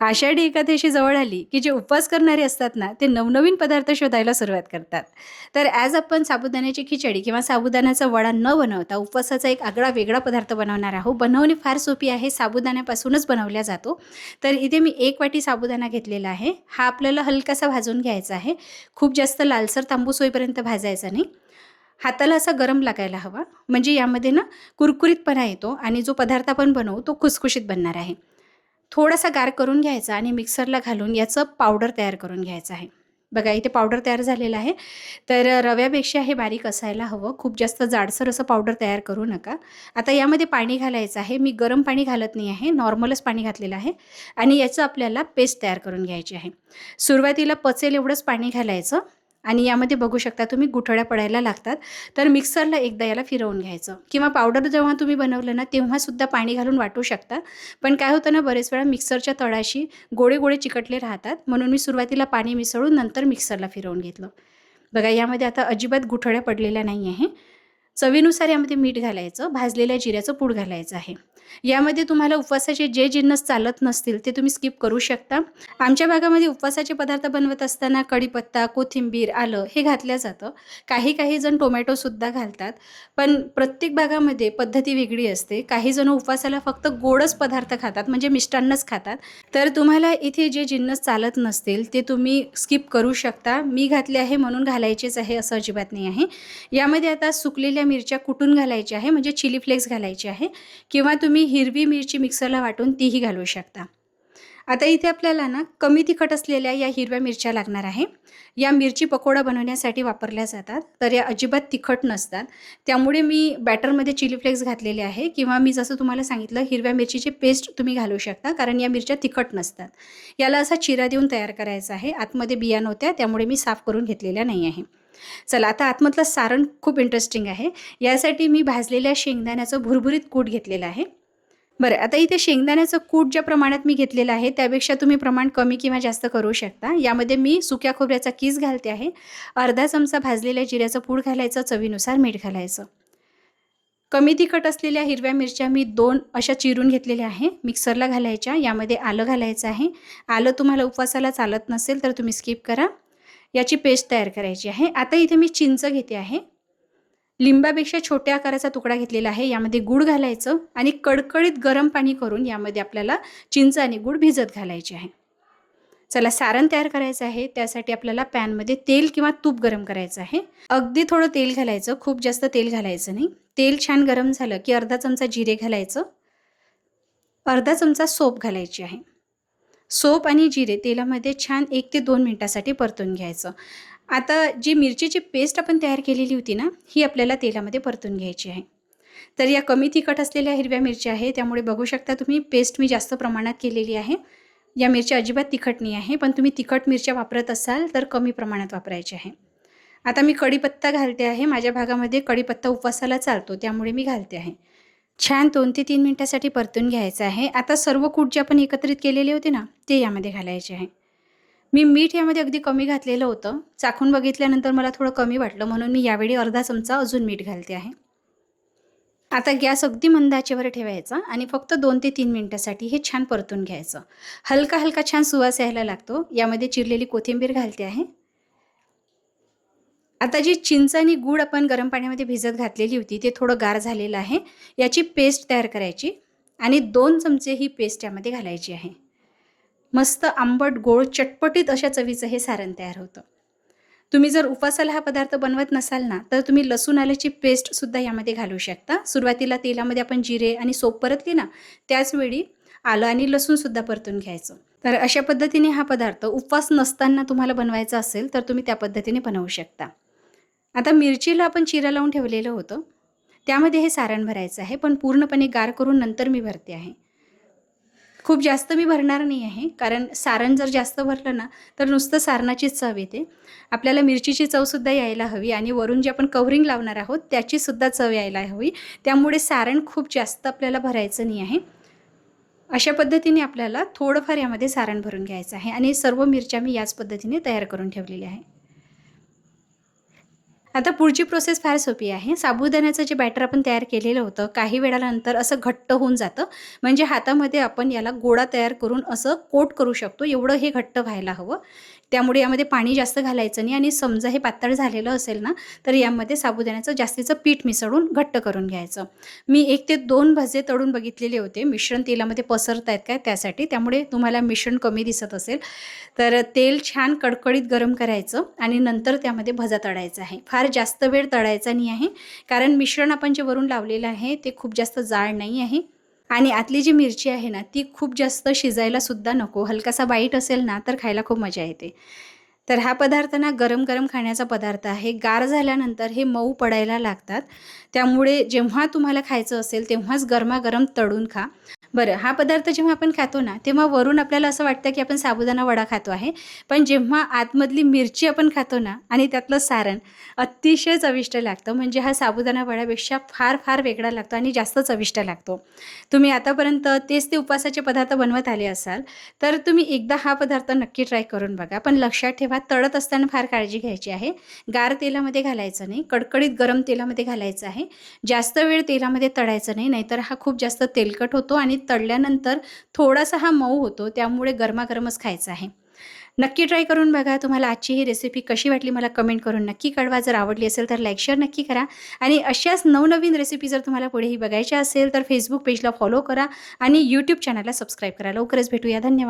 आषाढी एकादशी जवळ आली, की जे उपवास करणारे असतात ना, ते नवनवीन पदार्थ शोधायला सुरुवात करतात. तर आज आपण साबुदाण्याची खिचडी किंवा साबुदाण्याचा वडा न बनवता उपवासाचा एक आगळा वेगळा पदार्थ बनवणार आहोत. बनवणे फार सोपी आहे. साबुदाण्यापासूनच बनवला जातो. तर इथे मी 1 वाटी साबुदाणा घेतलेला आहे. हा आपल्याला हलकासा भाजून घ्यायचा आहे. खूप जास्त लालसर तांबूस होईपर्यंत भाजायचा नाही. हाताला असा गरम लागायला हवा. म्हणजे यामध्ये ना कुरकुरीतपणा येतो आणि जो पदार्थ आपण बनवू तो खुसखुशीत बनणार आहे. थोडासा गार करून घ्यायचा आणि मिक्सरला घालून याचं पावडर तयार करून घ्यायचं आहे. बघा इथे पावडर तयार झालेलं आहे. तर रव्यापेक्षा हे बारीक असायला हवं. खूप जास्त जाडसर असं पावडर तयार करू नका. आता यामध्ये पाणी घालायचं आहे. मी गरम पाणी घालत नाही आहे. नॉर्मलच पाणी घातलेलं आहे आणि याचं आपल्याला पेस्ट तयार करून घ्यायची आहे. सुरुवातीला पचेल एवढंच पाणी घालायचं आणि यामध्ये बघू शकता तुम्ही गुठळ्या पडायला लागतात. तर मिक्सरला एकदा याला फिरवून घ्यायचं किंवा पावडर जेव्हा तुम्ही बनवलं ना तेव्हासुद्धा पाणी घालून वाटू शकता. पण काय होतं ना बरेच वेळा मिक्सरच्या तळाशी गोळे गोळे चिकटले राहतात, म्हणून मी सुरुवातीला पाणी मिसळून नंतर मिक्सरला फिरवून घेतलं. बघा यामध्ये आता अजिबात गुठळ्या पडलेल्या नाही आहे. चवीनुसार यामध्ये मीठ घालायचं, भाजलेल्या जिऱ्याचं पूड घालायचं आहे. यामध्ये तुम्हाला उपवासाचे जे जिन्नस चालत नसतील ते तुम्ही स्किप करू शकता. आमच्या भागामध्ये उपवासाचे पदार्थ बनवत असताना कढीपत्ता, कोथिंबीर, आलं हे घातलं जातं. काही जण टोमॅटोसुद्धा घालतात. पण प्रत्येक भागामध्ये पद्धती वेगळी असते. काही जण उपवासाला फक्त गोडच पदार्थ खातात, म्हणजे मिष्टान्नच खातात. तर तुम्हाला इथे जे जिन्नस चालत नसतील ते तुम्ही स्किप करू शकता. मी घातले आहे म्हणून घालायचेच आहे असं अजिबात नाही आहे. यामध्ये आता सुकलेल्या मिरच्या कुटून घालायच्या आहे, म्हणजे चिली फ्लेक्स घालायचे आहे किंवा तुम्ही हिरवी मिरची मिक्सरला वाटून तीही घालू शकता. आता इथे आपल्याला ना कमी तिखट असलेल्या या हिरव्या मिरच्या लागणार आहे. या मिरची पकोडा बनवण्यासाठी वापरल्या जातात. तर या अजिबात तिखट नसतात. त्यामुळे मी बॅटरमध्ये चिली फ्लेक्स घातलेले आहे किंवा मी जसं तुम्हाला सांगितलं हिरव्या मिरचीची पेस्ट तुम्ही घालू शकता, कारण या मिरच्या तिखट नसतात. याला असा चिरा देऊन तयार करायचा आहे. आतमध्ये बिया नव्हत्या त्यामुळे मी साफ करून घेतलेल्या नाही आहे. चला आता आतमधलं सारण खूप इंटरेस्टिंग आहे. यासाठी मी भाजलेल्या शेंगदाण्याचं भुरभुरीत कूट घेतलेलं आहे. बरं, आता इथे शेंगदाण्याचं कूट ज्या प्रमाणात मी घेतलेलं आहे त्यापेक्षा तुम्ही प्रमाण कमी किंवा जास्त करू शकता. यामध्ये मी सुक्या खोबऱ्याचा कीस घालते आहे. अर्धा चमचा भाजलेल्या जिऱ्याचं पूड घालायचं, चवीनुसार मीठ घालायचं. कमी तिखट असलेल्या हिरव्या मिरच्या मी 2 अशा चिरून घेतलेल्या आहे. मिक्सरला घालायच्या. यामध्ये आलं घालायचं आहे. आलं तुम्हाला उपवासाला चालत नसेल तर तुम्ही स्किप करा. याची पेस्ट तयार करायची आहे. आता इथे मी चिंच घेते आहे. लिंबापेक्षा छोट्या आकाराचा तुकडा घेतलेला आहे. यामध्ये गूळ घालायचं आणि कडकडीत गरम पाणी करून यामध्ये आपल्याला चिंच आणि गूळ भिजत घालायचे आहे. चला सारण तयार करायचं आहे. त्यासाठी आपल्याला पॅनमध्ये तेल किंवा तूप गरम करायचं आहे. अगदी थोडं तेल घालायचं, खूप जास्त तेल घालायचं नाही. तेल छान गरम झालं की अर्धा चमचा जिरे घालायचं, अर्धा चमचा सोप घालायची आहे. सोप आणि जिरे तेलामध्ये छान 1 ते 2 मिनिटासाठी परतून घ्यायचं. आता जी मिरचीची पेस्ट आपण तयार केलेली होती ना, ही आपल्याला तेलामध्ये परतून घ्यायची आहे. तर या कमी तिखट असलेल्या हिरव्या मिरच्या आहे, त्यामुळे बघू शकता तुम्ही पेस्ट मी जास्त प्रमाणात केलेली आहे. या मिरच्या अजिबात तिखट नाही आहे, पण तुम्ही तिखट मिरच्या वापरत असाल तर कमी प्रमाणात वापरायची आहे. आता मी कढीपत्ता घालते आहे. माझ्या भागामध्ये कढीपत्ता उपवासाला चालतो त्यामुळे मी घालते आहे. छान 2 ते 3 मिनिटासाठी परतून घ्यायचं आहे. आता सर्व कूट जे आपण एकत्रित केलेले होते ना, ते यामध्ये घालायचे आहे. मी मीठ यामध्ये अगदी कमी घातलेलं होतं. चाखून बघितल्यानंतर मला थोडं कमी वाटलं, म्हणून मी यावेळी अर्धा चमचा अजून मीठ घालते आहे. आता गॅस अगदी मंद आचेवर ठेवायचा आणि फक्त 2 ते 3 मिनिटासाठी हे छान परतून घ्यायचं. हलका छान सुवास यायला लागतो. यामध्ये चिरलेली कोथिंबीर घालते आहे. आता जी चिंच आणि गूळ आपण गरम पाण्यामध्ये भिजत घातलेली होती ते थोडं गार झालेलं आहे. याची पेस्ट तयार करायची आणि 2 चमचे ही पेस्ट यामध्ये घालायची आहे. मस्त आंबट, गोड, चटपटीत अशा चवीचं हे सारण तयार होतं. तुम्ही जर उपवासाला हा पदार्थ बनवत नसाल ना, तर तुम्ही लसूण आल्याची पेस्टसुद्धा यामध्ये घालू शकता. सुरुवातीला तेलामध्ये आपण जिरे आणि सोप परतली ना, त्याचवेळी आलं आणि लसूणसुद्धा परतून घ्यायचं. तर अशा पद्धतीने हा पदार्थ उपवास नसताना तुम्हाला बनवायचा असेल, तर तुम्ही त्या पद्धतीने बनवू शकता. आता मिरचीला आपण चिरा लावून ठेवलेलं होतं, त्यामध्ये हे सारण भरायचं आहे, पण पूर्णपणे गार करून नंतर मी भरते आहे. खूप जास्त मी भरणार नाही आहे, कारण सारण जर जास्त भरलं ना तर नुसतं सारणाचीच चव येते. आपल्याला मिरचीची चवसुद्धा यायला हवी आणि वरून जे आपण कव्हरिंग लावणार आहोत त्याचीसुद्धा चव यायला हवी. त्यामुळे सारण खूप जास्त आपल्याला भरायचं नाही आहे. अशा पद्धतीने आपल्याला थोडंफार यामध्ये सारण भरून घ्यायचं आहे आणि सर्व मिरच्या मी याच पद्धतीने तयार करून ठेवलेल्या आहे. आता पुढची प्रोसेस फार सोपी आहे. साबुदाण्याचं जे बॅटर आपण तयार केलेलं होतं, काही वेळानंतर असं घट्ट होऊन जातं. म्हणजे हातामध्ये आपण याला गोळा तयार करून असं कोट करू शकतो, एवढं हे घट्ट व्हायला हवं. त्यामुळे यामध्ये पाणी जास्त घालायचं नाही आणि समजा हे पातळ झालेलं असेल ना, तर यामध्ये साबुदाण्याचं जास्तीचं पीठ मिसळून घट्ट करून घ्यायचं. मी 1 ते 2 भजे तळून बघितलेले होते. मिश्रण तेलामध्ये पसरतायत काय त्यासाठी. त्यामुळे तुम्हाला मिश्रण कमी दिसत असेल. तर तेल छान कडकडीत गरम करायचं आणि नंतर त्यामध्ये भजा तळायचा आहे. फार जास्त वेळ तळायचा नाही आहे, कारण मिश्रण आपण जे वरून लावलेलं आहे ते खूप जास्त जाड नाही आहे आणि आतली जी मिरची आहे ना, ती खूप जास्त शिजायला सुद्धा नको. हलकासा बाईट असेल ना, तर खायला खूप मजा येते. तर हा पदार्थ ना गरम-गरम खाण्याचा पदार्थ आहे. गार झाल्यानंतर हे मऊ पडायला लागतात. त्यामुळे जेव्हा तुम्हाला खायचं असेल, तेव्हाच गरमागरम तळून खा. बरं, हा पदार्थ जेव्हा आपण खातो ना, तेव्हा वरून आपल्याला असं वाटतं, की आपण साबुदाणा वडा खातो आहे. पण जेव्हा आतमधली मिरची आपण खातो ना आणि त्यातलं सारण अतिशय चविष्ट लागतं. म्हणजे हा साबुदाणा वड्यापेक्षा फार वेगळा लागतो आणि जास्त चविष्ट लागतो. तुम्ही आतापर्यंत तेच ते उपवासाचे पदार्थ बनवत आले असाल, तर तुम्ही एकदा हा पदार्थ नक्की ट्राय करून बघा. पण लक्षात ठेवा, तळत असताना फार काळजी घ्यायची आहे. गार तेलामध्ये घालायचं नाही, कडकडीत गरम तेलामध्ये घालायचं आहे. जास्त वेळ तेलामध्ये तळायचं नाही, नाहीतर हा खूप जास्त तेलकट होतो आणि तळल्यानंतर थोडासा हा मऊ होतो. त्यामुळे गरमागरमच खायचा आहे. नक्की ट्राय करून बघा. तुम्हाला आजची ही रेसिपी कशी वाटली मला कमेंट करून नक्की कळवा. जर आवडली असेल तर लाईक, शेअर नक्की करा आणि अशाच नवनवीन रेसिपी जर तुम्हाला पुढेही बघायच्या असेल तर Facebook पेजला फॉलो करा आणि YouTube चॅनलला सबस्क्राईब करा. लवकरच भेटूया. धन्यवाद.